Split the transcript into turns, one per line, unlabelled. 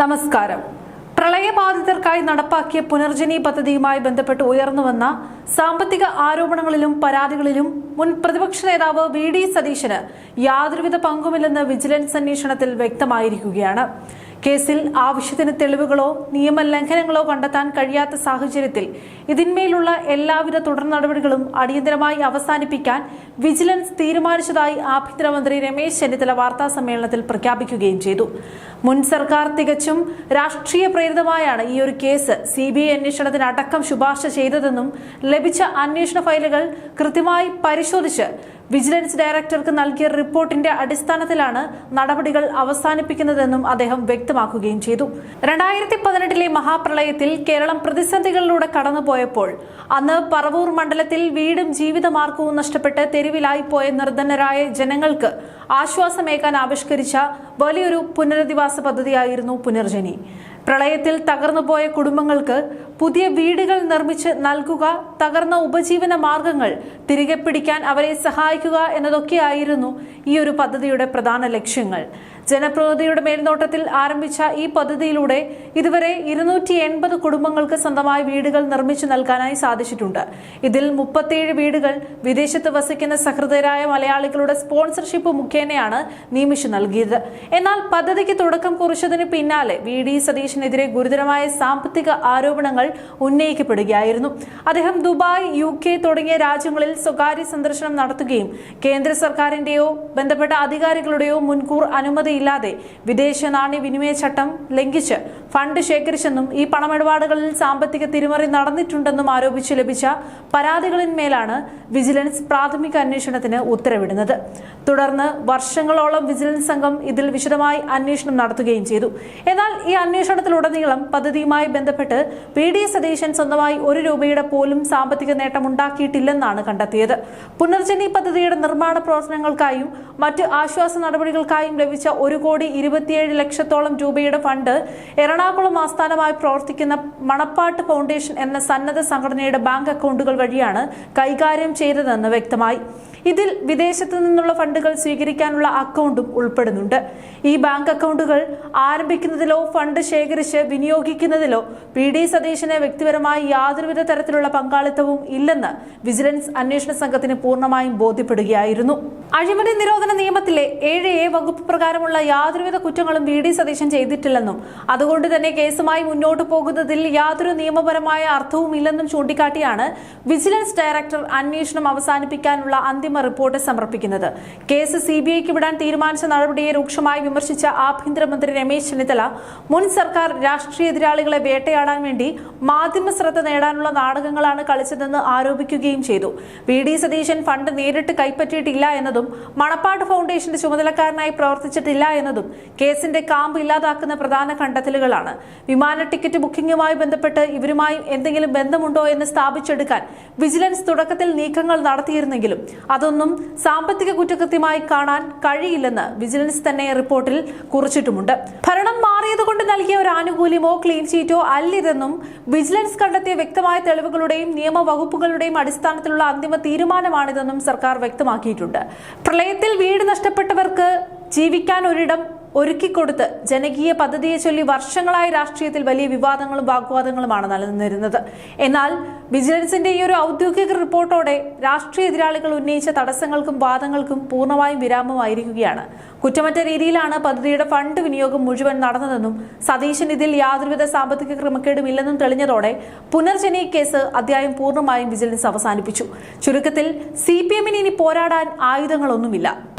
നമസ്കാരം. പ്രളയബാധിതർക്കായി നടപ്പാക്കിയ പുനർജനി പദ്ധതിയുമായി ബന്ധപ്പെട്ട് ഉയർന്നുവന്ന സാമ്പത്തിക ആരോപണങ്ങളിലും പരാതികളിലും മുൻ പ്രതിപക്ഷ നേതാവ് വി.ഡി. സതീശന് യാതൊരുവിധ പങ്കുമില്ലെന്ന് വിജിലൻസ് അന്വേഷണത്തിൽ വ്യക്തമായിരിക്കുകയാണ്. കേസിൽ ആവശ്യത്തിന് തെളിവുകളോ നിയമലംഘനങ്ങളോ കണ്ടെത്താൻ കഴിയാത്ത സാഹചര്യത്തിൽ ഇതിന്മേലുള്ള എല്ലാവിധ തുടർ നടപടികളും അടിയന്തരമായി അവസാനിപ്പിക്കാൻ വിജിലൻസ് തീരുമാനിച്ചതായി ആഭ്യന്തരമന്ത്രി രമേശ് ചെന്നിത്തല വാർത്താസമ്മേളനത്തിൽ പ്രഖ്യാപിക്കുകയും ചെയ്തു. മുൻ സർക്കാർ തികച്ചും രാഷ്ട്രീയ പ്രേരിതമായാണ് ഈ ഒരു കേസ് CBI അന്വേഷണത്തിന് അടക്കം ശുപാർശ ചെയ്തതെന്നും ലഭിച്ച അന്വേഷണ ഫയലുകൾ കൃത്യമായി പരിശോധിച്ച് വിജിലൻസ് ഡയറക്ടർക്ക് നൽകിയ റിപ്പോർട്ടിന്റെ അടിസ്ഥാനത്തിലാണ് നടപടികൾ അവസാനിപ്പിക്കുന്നതെന്നും അദ്ദേഹം വ്യക്തമാക്കുകയും ചെയ്തു. 2018 മഹാപ്രളയത്തിൽ കേരളം പ്രതിസന്ധികളിലൂടെ കടന്നുപോയപ്പോൾ അന്ന് പറവൂർ മണ്ഡലത്തിൽ വീടും ജീവിതമാർഗവും നഷ്ടപ്പെട്ട് തെരുവിലായിപ്പോയ നിർധനരായ ജനങ്ങൾക്ക് ആശ്വാസമേകാൻ ആവിഷ്കരിച്ച വലിയൊരു പുനരധിവാസ പദ്ധതിയായിരുന്നു പുനർജനി. പ്രളയത്തിൽ തകർന്നുപോയ കുടുംബങ്ങൾക്ക് പുതിയ വീടുകൾ നിർമ്മിച്ച് നൽകുക, തകർന്ന ഉപജീവന മാർഗങ്ങൾ തിരികെ പിടിക്കാൻ അവരെ സഹായിക്കുക എന്നതൊക്കെയായിരുന്നു ഈ ഒരു പദ്ധതിയുടെ പ്രധാന ലക്ഷ്യങ്ങൾ. ജനപ്രതിനിധിയുടെ മേൽനോട്ടത്തിൽ ആരംഭിച്ച ഈ പദ്ധതിയിലൂടെ ഇതുവരെ 280 കുടുംബങ്ങൾക്ക് സ്വന്തമായി വീടുകൾ നിർമ്മിച്ചു നൽകാനായി സാധിച്ചിട്ടുണ്ട്. ഇതിൽ 37 വീടുകൾ വിദേശത്ത് വസിക്കുന്ന സഹൃദയരായ മലയാളികളുടെ സ്പോൺസർഷിപ്പ് മുഖേനയാണ് നിയമിച്ചു നൽകിയത്. എന്നാൽ പദ്ധതിക്ക് തുടക്കം കുറിച്ചതിന് പിന്നാലെ വി.ഡി. സതീശനെതിരെ ഗുരുതരമായ സാമ്പത്തിക ആരോപണങ്ങൾ ഉന്നയിക്കപ്പെടുകയായിരുന്നു. അദ്ദേഹം ദുബായ്, UK തുടങ്ങിയ രാജ്യങ്ങളിൽ സ്വകാര്യ സന്ദർശനം നടത്തുകയും കേന്ദ്ര സർക്കാരിന്റെയോ ബന്ധപ്പെട്ട അധികാരികളുടെയോ മുൻകൂർ അനുമതി ഇല്ലാതെ വിദേശ നാണ്യ വിനിമയ ചട്ടം ലംഘിച്ച് ഫണ്ട് ശേഖരിച്ചെന്നും ഈ പണമിടപാടുകളിൽ സാമ്പത്തിക തിരിമറി നടന്നിട്ടുണ്ടെന്നും ആരോപിച്ച് ലഭിച്ച പരാതികളിന്മേലാണ് വിജിലൻസ് പ്രാഥമിക അന്വേഷണത്തിന് ഉത്തരവിടുന്നത്. തുടർന്ന് വർഷങ്ങളോളം വിജിലൻസ് സംഘം ഇതിൽ വിശദമായി അന്വേഷണം നടത്തുകയും ചെയ്തു. എന്നാൽ ഈ അന്വേഷണത്തിലുടനീളം പദ്ധതിയുമായി ബന്ധപ്പെട്ട് വി.ഡി. സതീശൻ സ്വന്തമായി 1 രൂപയുടെ പോലും സാമ്പത്തിക നേട്ടം ഉണ്ടാക്കിയിട്ടില്ലെന്നാണ് കണ്ടെത്തിയത്. പുനർജനി പദ്ധതിയുടെ നിർമ്മാണ പ്രവർത്തനങ്ങൾക്കായും മറ്റ് ആശ്വാസ നടപടികൾക്കായും ലഭിച്ച 1,27,00,000 രൂപയുടെ ഫണ്ട് എറണാകുളം ആസ്ഥാനമായി പ്രവർത്തിക്കുന്ന മണപ്പാട്ട് ഫൗണ്ടേഷൻ എന്ന സന്നദ്ധ സംഘടനയുടെ ബാങ്ക് അക്കൗണ്ടുകൾ വഴിയാണ് കൈകാര്യം ചെയ്തതെന്ന് വ്യക്തമായി. ഇതിൽ വിദേശത്തു നിന്നുള്ള ഫണ്ടുകൾ സ്വീകരിക്കാനുള്ള അക്കൗണ്ടും ഉൾപ്പെടുന്നുണ്ട്. ഈ ബാങ്ക് അക്കൗണ്ടുകൾ ആരംഭിക്കുന്നതിലോ ഫണ്ട് ശേഖരിച്ച് വിനിയോഗിക്കുന്നതിലോ വി.ഡി. സതീശന് വ്യക്തിപരമായി യാതൊരുവിധ തരത്തിലുള്ള പങ്കാളിത്തവും ഇല്ലെന്ന് വിജിലൻസ് അന്വേഷണ സംഘത്തിന് പൂർണ്ണമായും ബോധ്യപ്പെടുകയായിരുന്നു. അഴിമതി നിരോധന നിയമത്തിലെ 7A വകുപ്പ് പ്രകാരമുള്ള യാതൊരുവിധ കുറ്റങ്ങളും വി.ഡി. സതീശൻ ചെയ്തിട്ടില്ലെന്നും അതുകൊണ്ട് തന്നെ കേസുമായി മുന്നോട്ടു പോകുന്നതിൽ യാതൊരു നിയമപരമായ അർത്ഥവും ഇല്ലെന്നും ചൂണ്ടിക്കാട്ടിയാണ് വിജിലൻസ് ഡയറക്ടർ അന്വേഷണം അവസാനിപ്പിക്കാനുള്ള അന്തിമ റിപ്പോർട്ട് സമർപ്പിക്കുന്നത്. കേസ് CBIക്ക് വിടാൻ തീരുമാനിച്ച നടപടിയെ രൂക്ഷമായി വിമർശിച്ച ആഭ്യന്തരമന്ത്രി രമേശ് ചെന്നിത്തല മുൻ സർക്കാർ രാഷ്ട്രീയ എതിരാളികളെ വേട്ടയാടാൻ വേണ്ടി മാധ്യമ ശ്രദ്ധ നേടാനുള്ള നാടകങ്ങളാണ് കളിച്ചതെന്ന് ആരോപിക്കുകയും ചെയ്തു. വി.ഡി. സതീശൻ ഫണ്ട് നേരിട്ട് കൈപ്പറ്റിയിട്ടില്ല എന്നതും മണപ്പാട്ട് ഫൗണ്ടേഷന്റെ ചുമതലക്കാരനായി പ്രവർത്തിച്ചിട്ടില്ല എന്നതും കേസിന്റെ കാമ്പ് ഇല്ലാതാക്കുന്ന പ്രധാന കണ്ടെത്തലുകളാണ്. വിമാന ടിക്കറ്റ് ബുക്കിംഗുമായി ബന്ധപ്പെട്ട് ഇവരുമായി എന്തെങ്കിലും ബന്ധമുണ്ടോ എന്ന് സ്ഥാപിച്ചെടുക്കാൻ വിജിലൻസ് തുടക്കത്തിൽ നീക്കങ്ങൾ നടത്തിയിരുന്നെങ്കിലും അതൊന്നും സാമ്പത്തിക കുറ്റകൃത്യമായി കാണാൻ കഴിയില്ലെന്ന് വിജിലൻസ് തന്നെ റിപ്പോർട്ടിൽ കുറിച്ചിട്ടുമുണ്ട്. ഭരണം മാറിയതുകൊണ്ട് നൽകിയ ഒരു ആനുകൂല്യമോ ക്ലീൻ ചീറ്റോ അല്ലിതെന്നും വിജിലൻസ് കണ്ടെത്തിയ വ്യക്തമായ തെളിവുകളുടെയും നിയമവകുപ്പുകളുടെയും അടിസ്ഥാനത്തിലുള്ള അന്തിമ തീരുമാനമാണിതെന്നും സർക്കാർ വ്യക്തമാക്കിയിട്ടുണ്ട്. പ്രളയത്തിൽ വീട് നഷ്ടപ്പെട്ടവർക്ക് ജീവിക്കാൻ ഒരിടം ഒരുക്കിക്കൊടുത്ത് ജനകീയ പദ്ധതിയെ ചൊല്ലി വർഷങ്ങളായി രാഷ്ട്രീയത്തിൽ വലിയ വിവാദങ്ങളും വാഗ്വാദങ്ങളുമാണ് നിലനിന്നിരുന്നത്. എന്നാൽ വിജിലൻസിന്റെ ഈ ഒരു ഔദ്യോഗിക റിപ്പോർട്ടോടെ രാഷ്ട്രീയ എതിരാളികൾ ഉന്നയിച്ച തടസ്സങ്ങൾക്കും വാദങ്ങൾക്കും പൂർണ്ണമായും വിരാമമായിരിക്കുകയാണ്. കുറ്റമറ്റ രീതിയിലാണ് പദ്ധതിയുടെ ഫണ്ട് വിനിയോഗം മുഴുവൻ നടന്നതെന്നും സതീശൻ ഇതിൽ യാതൊരുവിധ സാമ്പത്തിക ക്രമക്കേടും ഇല്ലെന്നും തെളിഞ്ഞതോടെ പുനർജനി കേസ് അധ്യായം പൂർണ്ണമായും വിജിലൻസ് അവസാനിപ്പിച്ചു. ചുരുക്കത്തിൽ CPM-ന് ഇനി പോരാടാൻ ആയുധങ്ങളൊന്നുമില്ല.